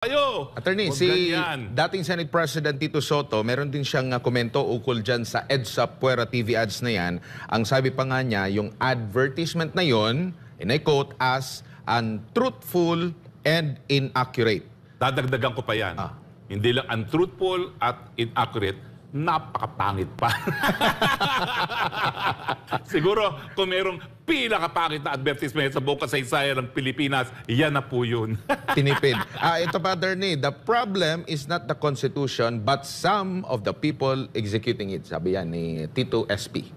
Ayo! Attorney, Huwag si ganyan. dating Senate President Tito Soto, meron din siyang komento ukol dyan sa EDSA Puera TV ads na yan. Ang sabi pa nga niya, yung advertisement na yon, and I quote, as untruthful and inaccurate. Dadagdagan ko pa yan. Hindi lang untruthful at inaccurate, napakapangit pa. Siguro kung merong pinakapangit na advertisement sa buong kasaysayan ng Pilipinas, yan na po yun. Tinipid. Ito pa, attorney, the problem is not the Constitution but some of the people executing it. Sabi yan ni Tito SP.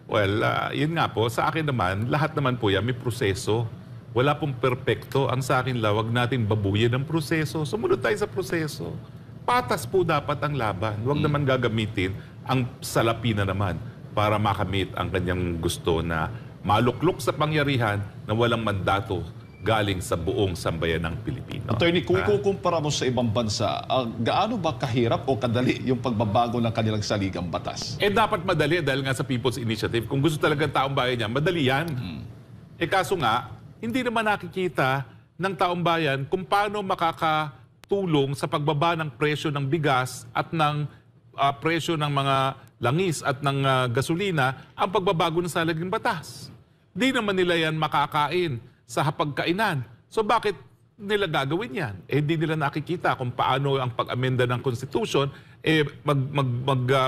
Well, yun nga po, sa akin naman, lahat naman po yan may proseso. Wala pong perpekto. Ang sa akin lang, wag natin babuyin ang proseso. Sumunod tayo sa proseso. Patas po dapat ang laban. Huwag naman gagamitin ang salapi na naman para makamit ang kanyang gusto na maluklok sa pangyarihan na walang mandato galing sa buong sambayan ng Pilipino. Attorney, kung ikukumpara mo sa ibang bansa, gaano ba kahirap o kadali yung pagbabago ng kanilang saligang batas? Dapat madali dahil nga sa People's Initiative. Kung gusto talaga ng taong bayan niya, madali yan. Kaso nga, hindi naman nakikita ng taong bayan kung paano makakatulong sa pagbaba ng presyo ng bigas at ng presyo ng mga langis at ng gasolina ang pagbabago ng saligang batas. Di naman nila yan makakain sa hapagkainan. So bakit nila gagawin yan? Hindi nila nakikita kung paano ang pag-amenda ng Constitution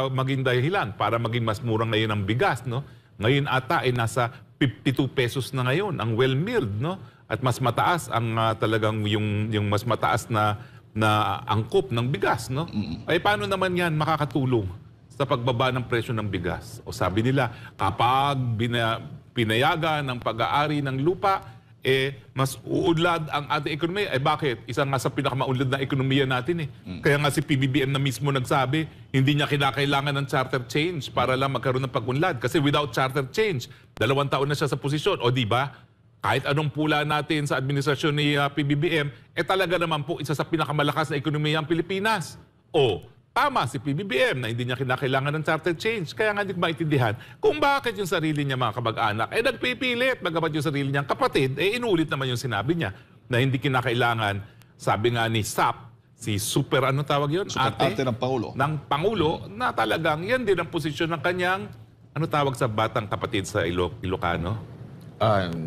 maging dahilan para maging mas murang ngayon ang bigas. No? Ngayon ata ay nasa 52 pesos na ngayon ang well-milled. No? At mas mataas ang talagang yung mas mataas na angkop ng bigas. No? Ay paano naman yan makakatulong sa pagbaba ng presyo ng bigas? O sabi nila, kapag pinayagan ng pag-aari ng lupa, mas uudlad ang ating ekonomiya. Bakit? Isa nga sa pinakamaunlad na ekonomiya natin. Kaya nga si PBBM na mismo nagsabi, hindi niya kinakailangan ng charter change para lang magkaroon ng pag-unlad. Kasi without charter change, 2 taon na siya sa posisyon. O di ba? Kahit anong pula natin sa administrasyon ni PBBM, talaga naman po isa sa pinakamalakas na ekonomiya ang Pilipinas. Tama si PBBM na hindi niya kinakailangan ng charter change. Kaya nga hindi ko maintindihan kung bakit yung sarili niya mga kamag-anak nagpipilit. Bagamat yung sarili niyang kapatid, inulit naman yung sinabi niya na hindi kinakailangan, sabi nga ni SAP, si Super, ano tawag yun? Ate ng Pangulo. Ng Pangulo, na talagang yan din ang posisyon ng kanyang, ano tawag sa batang kapatid sa Ilocano?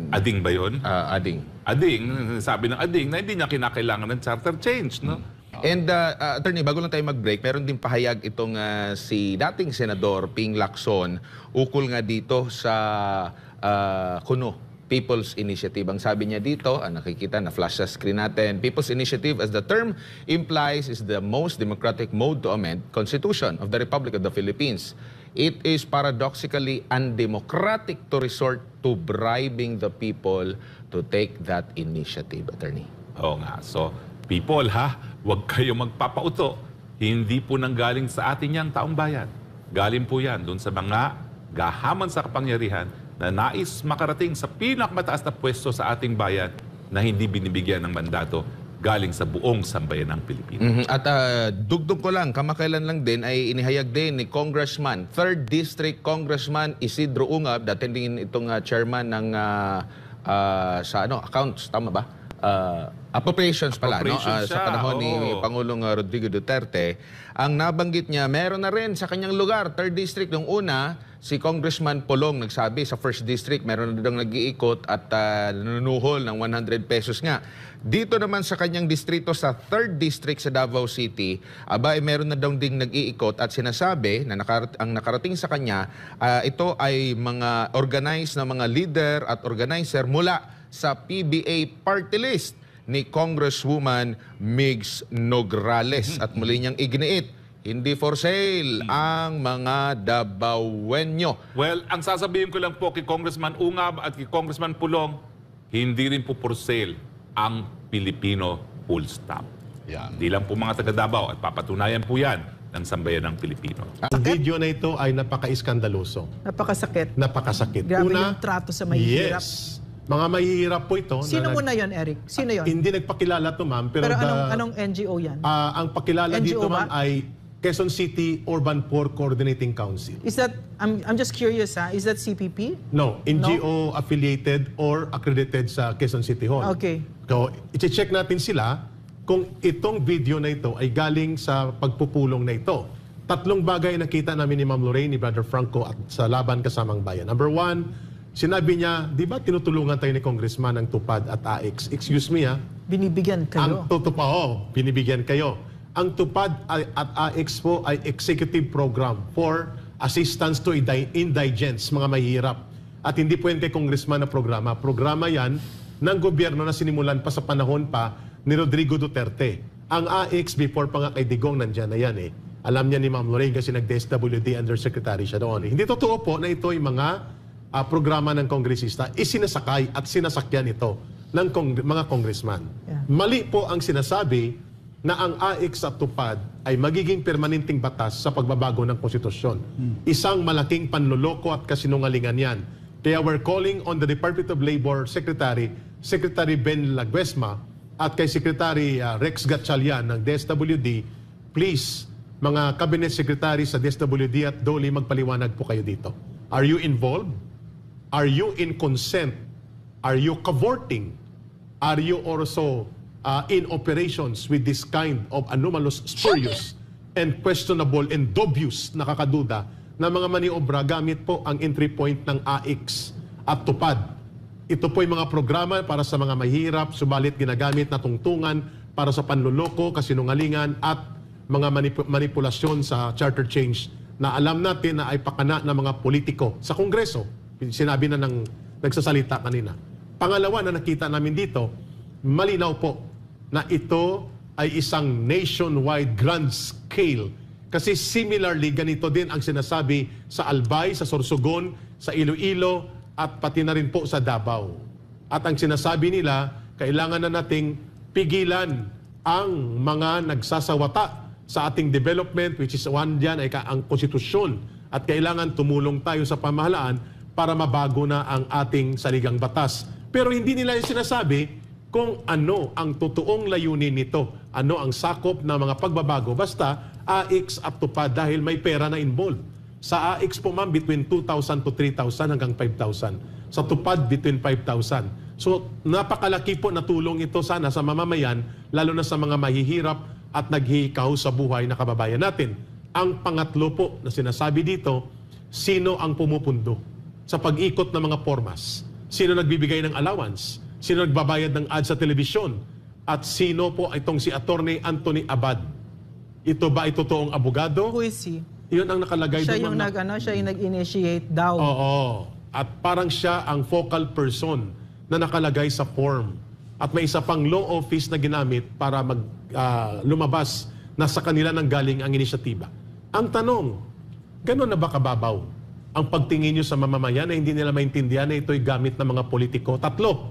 Ading ba yun? Ading. Ading, sabi ng Ading na hindi niya kinakailangan ng charter change, no? And attorney, bago lang tayo mag-break, meron din pahayag itong si dating Senador Ping Lacson ukol nga dito sa Kuno, People's Initiative. Ang sabi niya dito, nakikita na flash sa screen natin, People's Initiative, as the term implies, is the most democratic mode to amend Constitution of the Republic of the Philippines. It is paradoxically undemocratic to resort to bribing the people to take that initiative, attorney. Oo nga. So, people huwag kayo magpapauto. Hindi po nanggaling sa atin yang taong bayan. Galing po yan doon sa mga gahaman sa kapangyarihan na nais makarating sa pinakamataas na pwesto sa ating bayan na hindi binibigyan ng mandato galing sa buong sambayan ng Pilipinas. At dugtong ko lang, kamakailan lang din ay inihayag din ni Congressman, 3rd District Congressman Isidro Ungab, dating din itong chairman ng accounts, tama ba? Appropriations pala, sa panahon ni Pangulong Rodrigo Duterte. Ang nabanggit niya, meron na rin sa kanyang lugar, 3rd District. Nung una, si Congressman Polong nagsabi sa 1st District, meron na daw nag-iikot at nanunuhol ng 100 pesos nga. Dito naman sa kanyang distrito sa 3rd District sa Davao City, meron na daw ding nag-iikot at sinasabi na ang nakarating sa kanya, ito ay mga organized na mga leader at organizer mula sa PBA party list ni Congresswoman Migs Nograles. At muli niyang iginiit, hindi for sale ang mga Dabawenyo. Well, ang sasabihin ko lang po kay Congressman Ungab at kay Congressman Pulong, hindi rin po for sale ang Pilipino full stop. Hindi lang po mga taga-Davao at papatunayan po yan ng sambayan ng Pilipino. Ang video na ito ay napaka-iskandaloso. Napakasakit. Napakasakit. Grabe yung trato sa mahihirap. Yes. Mga mahihirap po ito. Sino muna yon, Eric? Sino yon? Hindi nagpakilala to, ma'am. Pero anong NGO yan? Ang pakilala NGO dito, ma'am, ba? ay Quezon City Urban Poor Coordinating Council. Is that, I'm just curious, is that CPP? No, NGO affiliated or accredited sa Quezon City Hall. Okay. So, i-check natin sila kung itong video na ito ay galing sa pagpupulong na ito. Tatlong bagay nakita namin ni Ma'am Lorraine, ni Brother Franco at sa Laban Kasamang Bayan. Number one, sinabi niya, di ba tinutulungan tayo ni Congressman ng TUPAD at AX? Excuse me Binibigyan kayo. Binibigyan kayo. Ang TUPAD at AX po ay executive program for assistance to indigents, mga mahihirap. At hindi po yan kay Congressman na programa. Programa yan ng gobyerno na sinimulan pa sa panahon pa ni Rodrigo Duterte. Ang AX before pa nga kay Digong nandyan na yan Alam niya ni Ma'am Lorraine kasi nag-DSWD Undersecretary siya doon. Hindi totoo po na ito ay mga programa ng kongresista. Isinasakay at sinasakyan ito ng mga congressman. Yeah. Mali po ang sinasabi na ang AX at TUPAD ay magiging permanenteng batas sa pagbabago ng konstitusyon. Isang malaking panloloko at kasinungalingan yan. Kaya we're calling on the Department of Labor Secretary, Secretary Ben Laguesma, at kay Secretary Rex Gatchalian ng DSWD, please, mga cabinet secretary sa DSWD at DOLE, magpaliwanag po kayo dito. Are you involved? Are you in consent? Are you cavorting? Are you also in operations with this kind of anomalous, spurious, and questionable and dubious, nakakaduda, na mga maniobra gamit po ang entry point ng AX at TUPAD? Ito po yung mga programa para sa mga mahirap, subalit ginagamit na tungtungan para sa panluloko, kasinungalingan at mga manipulasyon sa charter change na alam natin na ay pakana ng mga politiko sa Kongreso. Sinabi na ng nagsasalita kanina. Pangalawa na nakita namin dito, malinaw po na ito ay isang nationwide grand scale. Kasi similarly, ganito din ang sinasabi sa Albay, sa Sorsogon, sa Iloilo, at pati na rin po sa Davao. At ang sinasabi nila, kailangan na nating pigilan ang mga nagsasawata sa ating development, which is one dyan ay ang konstitusyon. At kailangan tumulong tayo sa pamahalaan para mabago na ang ating saligang batas. Pero hindi nila yung sinasabi kung ano ang totoong layunin nito. Ano ang sakop na mga pagbabago. Basta AX at TUPAD dahil may pera na involved. Sa AX po ma'am, between 2,000 to 3,000 hanggang 5,000. Sa TUPAD, between 5,000. So napakalaki po na tulong ito sana sa mamamayan, lalo na sa mga mahihirap at naghihikaw sa buhay na kababayan natin. Ang pangatlo po na sinasabi dito, sino ang pumupundo sa pag-ikot ng mga formas? Sino nagbibigay ng allowance? Sino nagbabayad ng ads sa telebisyon? At sino po itong si Attorney Anthony Abad? Ito ba ay totoong abogado? Who is he? Yun ang nakalagay Siya doon. siya yung nag-initiate daw. Oo. At parang siya ang focal person na nakalagay sa form. At may isa pang law office na ginamit para lumabas na sa kanila nang galing ang inisyatiba. Ang tanong, gano'n na ba kababaw ang pagtingin nyo sa mamamayan na hindi nila maintindihan na ito'y gamit ng mga politiko? Tatlo,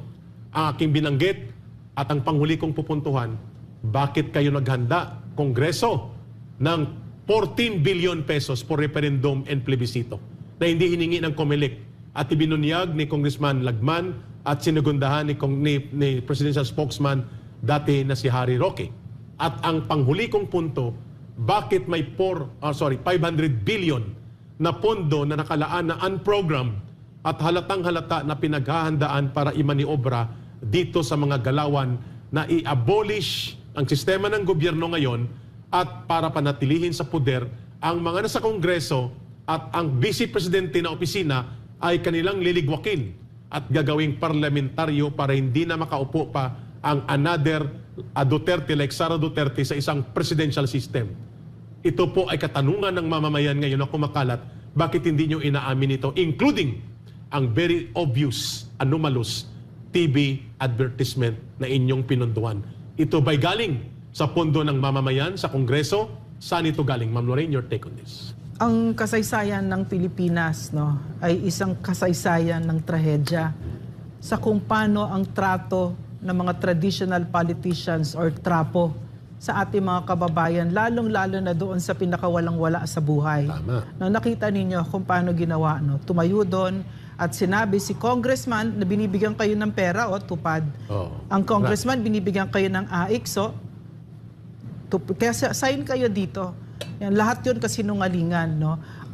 ang aking binanggit at ang panghuli kong pupuntuhan, bakit kayo naghanda, Kongreso, ng 14 billion pesos for referendum and plebiscito na hindi hiningi ng COMELEC at ibinunyag ni Congressman Lagman at sinugundahan ni Presidential Spokesman dati na si Harry Roque. At ang panghuli kong punto, bakit may 500 billion na pondo na nakalaan na unprogrammed at halatang halata na pinaghahandaan para imaniobra dito sa mga galawan na i-abolish ang sistema ng gobyerno ngayon at para panatilihin sa poder ang mga nasa Kongreso at ang Vice Presidente na opisina ay kanilang liligwakin at gagawing parlamentaryo para hindi na makaupo pa ang another Duterte like Sara Duterte sa isang presidential system. Ito po ay katanungan ng mamamayan ngayon na kumakalat, bakit hindi nyo inaamin ito, including ang very obvious, anomalous TV advertisement na inyong pinunduan. Ito ba'y galing sa pondo ng mamamayan, sa Kongreso? Saan ito galing? Ma'am Lorraine, your take on this. Ang kasaysayan ng Pilipinas ay isang kasaysayan ng trahedya sa kung paano ang trato ng mga traditional politicians or trapo sa ating mga kababayan, lalong-lalo na doon sa pinakawalang-wala sa buhay. Tama. Nakita ninyo kung paano ginawa. Tumayo doon at sinabi si congressman na binibigyan kayo ng pera, TUPAD. Ang congressman, binibigyan kayo ng AX, kaya sign kayo dito. Yan, lahat yun kasinungalingan.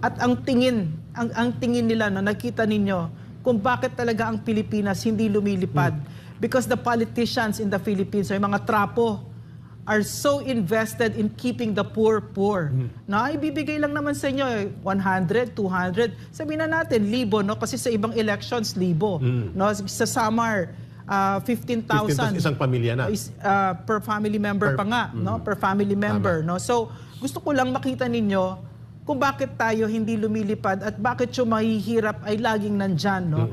At ang tingin nila, nakita ninyo kung bakit talaga ang Pilipinas hindi lumilipad. Because the politicians in the Philippines ay mga trapo. are so invested in keeping the poor poor. Na ibibigay lang naman sa inyo 100, 200. Sabihin na natin 1,000 no kasi sa ibang elections 1,000. No sa Samar 15,000 isang pamilya na. Per family member pa nga, no? Per family member, no? So, gusto ko lang makita ninyo kung bakit tayo hindi lumilipad at bakit yung mahihirap ay laging nandyan, no?